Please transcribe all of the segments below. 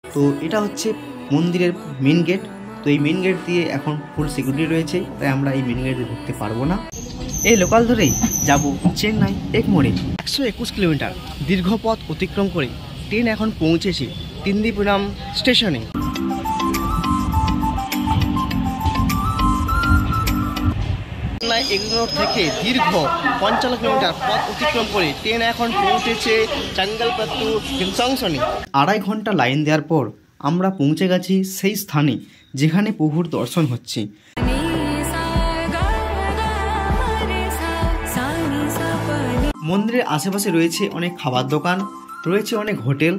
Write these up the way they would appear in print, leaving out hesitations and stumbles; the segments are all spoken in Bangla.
তো এটা হচ্ছে মন্দিরের মেন গেট। তো এই মেন গেট দিয়ে এখন ফুল সিকিউরিটি রয়েছে, তাই আমরা এই মেন গেট দিয়ে ঢুকতে পারবো না। এই লোকাল ধরেই যাব চেন্নাই এগমোরে। 121 কিলোমিটার দীর্ঘ পথ অতিক্রম করে ট্রেন এখন পৌঁছেছে তিন্দিপুরাম স্টেশনে। চেন্নাই এগমোর থেকে দীর্ঘ 55 কিলোমিটার পথ অতিক্রম করে ট্রেন এখন পৌঁছেছে চেঙ্গলপত্তু জংশনে। 2.5 ঘন্টা লাইন দেওয়ার পর আমরা পৌঁছে গেছি সেই স্থানে যেখানে প্রভুর দর্শন হচ্ছে। মন্দিরের আশেপাশে রয়েছে অনেক খাবার দোকান, রয়েছে অনেক hotel.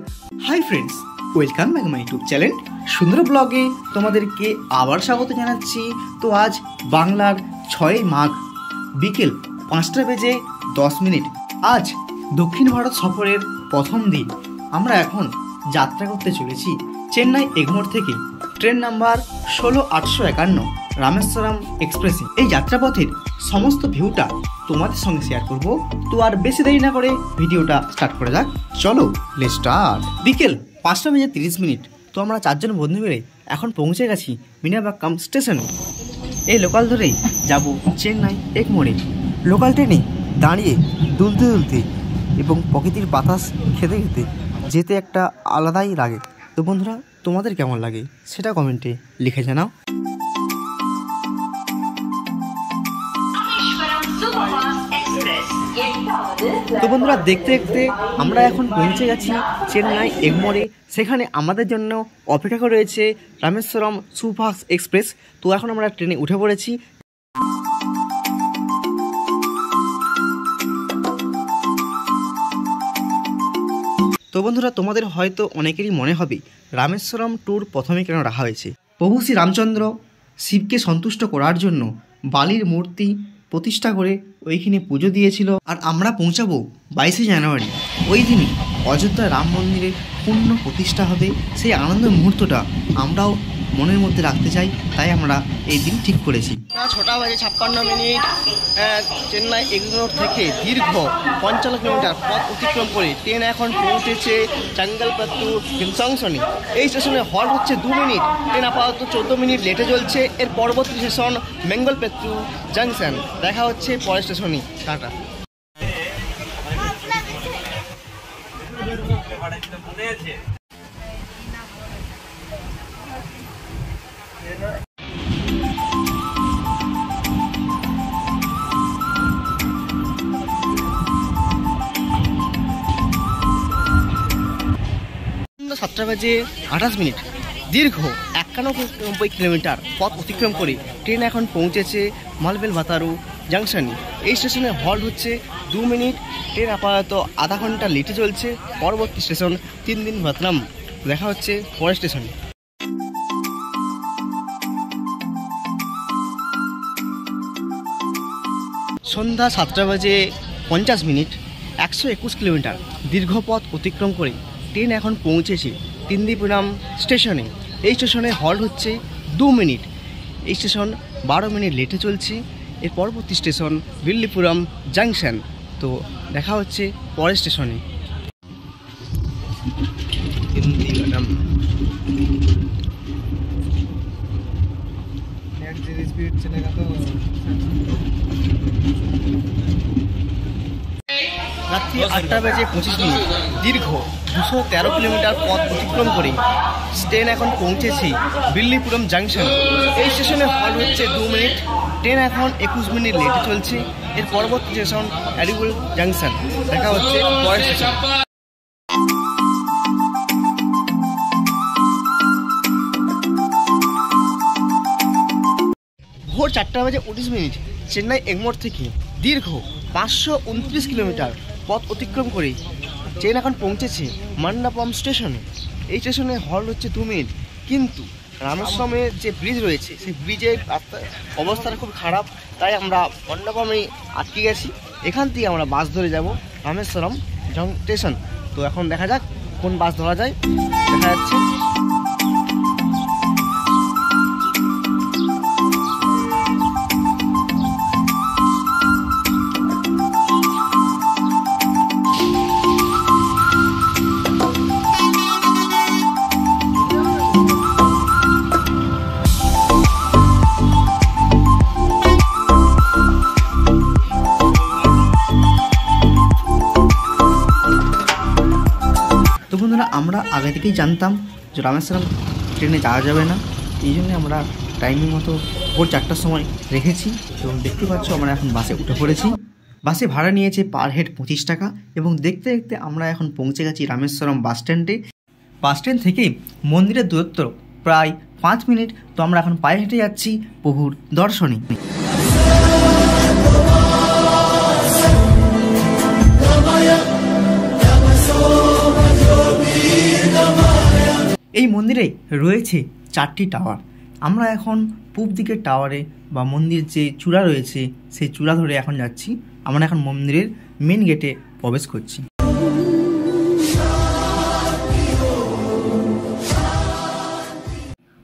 Hi friends, welcome back my YouTube channel সুন্দর ব্লগে তোমাদেরকে আবার স্বাগত জানাচ্ছি। তো আজ বাংলার 6 মাঘ বিকেল 5:10। আজ দক্ষিণ ভারত সফরের প্রথম দিন। আমরা এখন যাত্রা করতে চলেছি চেন্নাই এগমোর থেকে ট্রেন নাম্বার 16851 রামেশ্বরম এক্সপ্রেসে। এই যাত্রাপথের সমস্ত ভিউটা তোমাদের সঙ্গে শেয়ার করব। তো আর বেশি দেরি না করে ভিডিওটা স্টার্ট করা যাক, চলো লেটস স্টার্ট। বিকেল 5:30। তো আমরা 4 জন বন্ধু মিলে এখন পৌঁছে গেছি মিনাবাক্কাম স্টেশনে। এই লোকাল ধরেই যাব চেন্নাই এগমোরে। লোকাল ট্রেনে দাঁড়িয়ে দুলতে দুলতে এবং প্রকৃতির বাতাস খেতে খেতে যেতে একটা আলাদাই লাগে। তো বন্ধুরা, তোমাদের কেমন লাগে সেটা কমেন্টে লিখে জানাও। তো বন্ধুরা, দেখতে দেখতে আমরা এখন পৌঁছে গেছি চেন্নাই এগমোরে। সেখানে আমাদের জন্য অপেক্ষা করে রয়েছে রামেশ্বরম সুপারফাস্ট এক্সপ্রেস। তো এখন আমরা ট্রেনে উঠে পড়েছি। তো বন্ধুরা, তোমাদের হয়তো অনেকেরই মনে হবে রামেশ্বরম ট্যুর প্রথমে কেন রাখা হয়েছে। প্রভু শ্রী রামচন্দ্র শিবকে সন্তুষ্ট করার জন্য বালির মূর্তি প্রতিষ্ঠা করে ওইখানে পুজো দিয়েছিল। আর আমরা পৌঁছাবো 22শে জানুয়ারি। ওই দিনই অযোধ্যার রাম মন্দিরের পূর্ণ প্রতিষ্ঠা হবে। সেই আনন্দের মুহূর্তটা আমরাও মনের মধ্যে রাখতে চাই, তাই আমরা এই দিন ঠিক করেছি। 6:56 চেন্নাই এগমোর থেকে দীর্ঘ 55 কিলোমিটার পথ অতিক্রম করে ট্রেন এখন পৌঁছেছে চেঙ্গলপত্তু জংশনে। এই স্টেশনে হল্ট হচ্ছে 2 মিনিট। ট্রেন আপাতত 14 মিনিট লেটে চলছে। এর পরবর্তী স্টেশন মেঙ্গলপত্তু জংশন। দেখা হচ্ছে পরের স্টেশনে। টাটা। সন্ধ্যা 7:28। দীর্ঘ 91 কিলোমিটার পথ অতিক্রম করে ট্রেন এখন পৌঁছেছে মালবেল ভাতারু জাংশনে। এই স্টেশনে হল্ট হচ্ছে 2 মিনিট। ট্রেন আপাতত আধা ঘন্টা লেটে চলছে। পরবর্তী স্টেশন তিন্দিপুরাম। দেখা হচ্ছে পরের স্টেশনে। সন্ধ্যা 7:50। 121 কিলোমিটার দীর্ঘ পথ অতিক্রম করে ট্রেন এখন পৌঁছেছে তিন্দিপুরাম স্টেশনে। এই স্টেশনে হল্ট হচ্ছে 2 মিনিট। এই স্টেশন 12 মিনিট লেটে চলছে। এর পরবর্তী স্টেশন বিল্লিপুরাম জাংশন। তো দেখা হচ্ছে পরের স্টেশনে। রাত্রি 8:25। দীর্ঘ 213 কিলোমিটার পথ অতিক্রম করে ট্রেন এখন পৌঁছেছি বিল্লিপুরাম জাংশন। এই স্টেশনে হল্ট হচ্ছে 2 মিনিট। ট্রেন এখন 21 মিনিট লেটে চলছে। এর পরবর্তী স্টেশন অ্যাডিবুল জাংশন। দেখা হচ্ছে পরের স্টেশন। ভোর 4:19। চেন্নাই এগমোর থেকে দীর্ঘ 529 কিলোমিটার পথ অতিক্রম করে ট্রেন এখন পৌঁছেছে মণ্ডপম স্টেশনে। এই স্টেশনে হল্ট হচ্ছে 2 মিনিট। কিন্তু রামেশ্বরমের যে ব্রিজ রয়েছে সেই ব্রিজের অবস্থাটা খুব খারাপ, তাই আমরা মণ্ডপমে আটকে গেছি। এখান থেকে আমরা বাস ধরে যাব রামেশ্বরম স্টেশন। তো এখন দেখা যাক কোন বাস ধরা যায়। দেখা যাচ্ছে আগে থেকেই জানতাম যে রামেশ্বরম ট্রেনে যাওয়া যাবে না, এই জন্য আমরা টাইমের মতো ভোর 4টার সময় রেখেছি। এবং দেখতে পাচ্ছ আমরা এখন বাসে উঠে পড়েছি। বাসে ভাড়া নিয়েছে পার হেড 25 টাকা। এবং দেখতে দেখতে আমরা এখন পৌঁছে গেছি রামেশ্বরম বাস স্ট্যান্ডে। বাস স্ট্যান্ড থেকে মন্দিরের দূরত্ব প্রায় 5 মিনিট। তো আমরা এখন পায়ে হেঁটে যাচ্ছি প্রভুর দর্শনে। এই মন্দিরে রয়েছে 4টি টাওয়ার। আমরা এখন পূব দিকের টাওয়ারে বা মন্দির যে চূড়া রয়েছে সেই চূড়া ধরে এখন যাচ্ছি। আমরা এখন মন্দিরের মেন গেটে প্রবেশ করছি।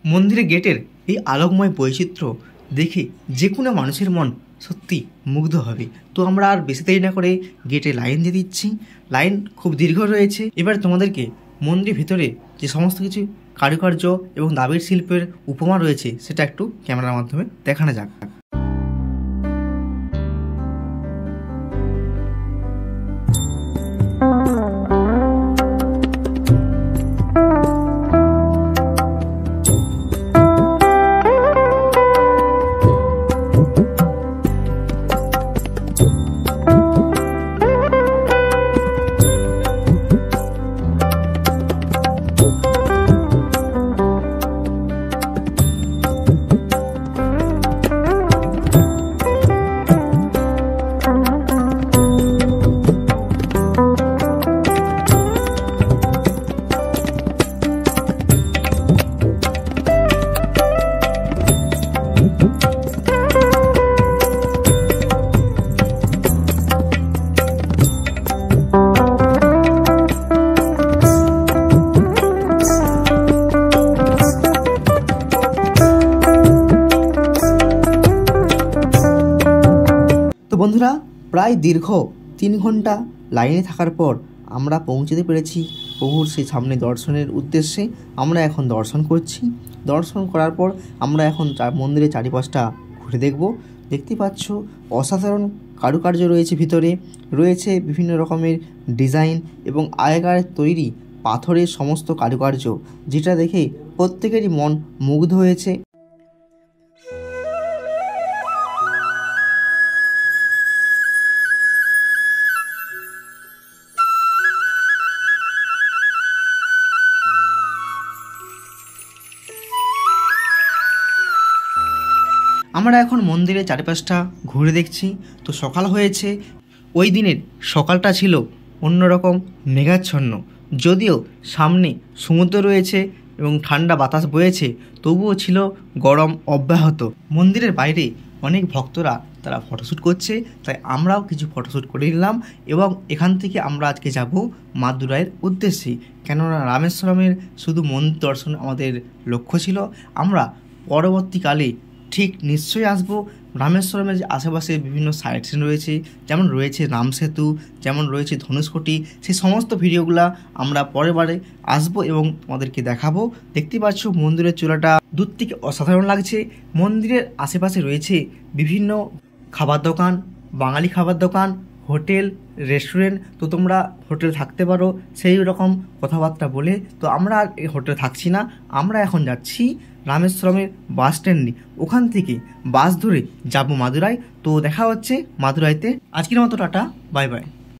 মন্দিরের গেটের এই আলোকময় বৈচিত্র্য দেখে যে কোনো মানুষের মন সত্যি মুগ্ধ হবে। তো আমরা আর বেশি দেরি না করে গেটে লাইন দিয়ে দিচ্ছি। লাইন খুব দীর্ঘ রয়েছে। এবার তোমাদেরকে মন্দিরের ভিতরে যে সমস্ত কিছু কারুকার্য এবং দাবির শিল্পের উপমা রয়েছে সেটা একটু ক্যামেরার মাধ্যমে দেখানো যাক। তো বন্ধুরা, প্রায় দীর্ঘ 3 ঘন্টা লাইনে থাকার পর আমরা পৌঁছতে পেরেছি প্রভুর সেই সামনে দর্শনের উদ্দেশ্যে। আমরা এখন দর্শন করছি। দর্শন করার পর আমরা এখন মন্দিরের চারিপাশটা ঘুরে দেখব। দেখতে পাচ্ছ অসাধারণ কারুকার্য রয়েছে, ভিতরে রয়েছে বিভিন্ন রকমের ডিজাইন এবং আগেকার তৈরি পাথরের সমস্ত কারুকার্য, যেটা দেখে প্রত্যেকেরই মন মুগ্ধ হয়েছে। আমরা এখন মন্দিরের চারিপাশটা ঘুরে দেখছি। তো সকাল হয়েছে। ওই দিনের সকালটা ছিল অন্যরকম মেঘাচ্ছন্ন। যদিও সামনে সমুদ্র রয়েছে এবং ঠান্ডা বাতাস বয়েছে, তবুও ছিল গরম অব্যাহত। মন্দিরের বাইরে অনেক ভক্তরা তারা ফটোশ্যুট করছে, তাই আমরাও কিছু ফটোশ্যুট করে নিলাম। এবং এখান থেকে আমরা আজকে যাব মাদুরাইয়ের উদ্দেশ্যে, কেননা রামেশ্বরমের শুধু মন্দির দর্শন আমাদের লক্ষ্য ছিল। আমরা পরবর্তীকালে ঠিক নিশ্চয়ই আসবো। রামেশ্বরমের যে আশেপাশে বিভিন্ন সাইট সিন রয়েছে, যেমন রয়েছে রাম সেতু, যেমন রয়েছে ধনুষকোটি, সেই সমস্ত ভিডিওগুলা আমরা পরের বারে আসবো এবং তোমাদেরকে দেখাবো। দেখতে পাচ্ছ মন্দিরের চূড়াটা দূর থেকে অসাধারণ লাগছে। মন্দিরের আশেপাশে রয়েছে বিভিন্ন খাবার দোকান, বাঙালি খাবার দোকান, হোটেল, রেস্টুরেন্ট। তো তোমরা হোটেল থাকতে পারো সেই রকম কথাবার্তা বলে। তো আমরা আর এই হোটেলে থাকছি না, আমরা এখন যাচ্ছি রামেশ্বরমের বাস স্ট্যান্ডে। ওখান থেকে বাস ধরে যাব মাদুরাই। তো দেখা হচ্ছে মাদুরাইতে। আজকের মতো টাটা, বাই বাই।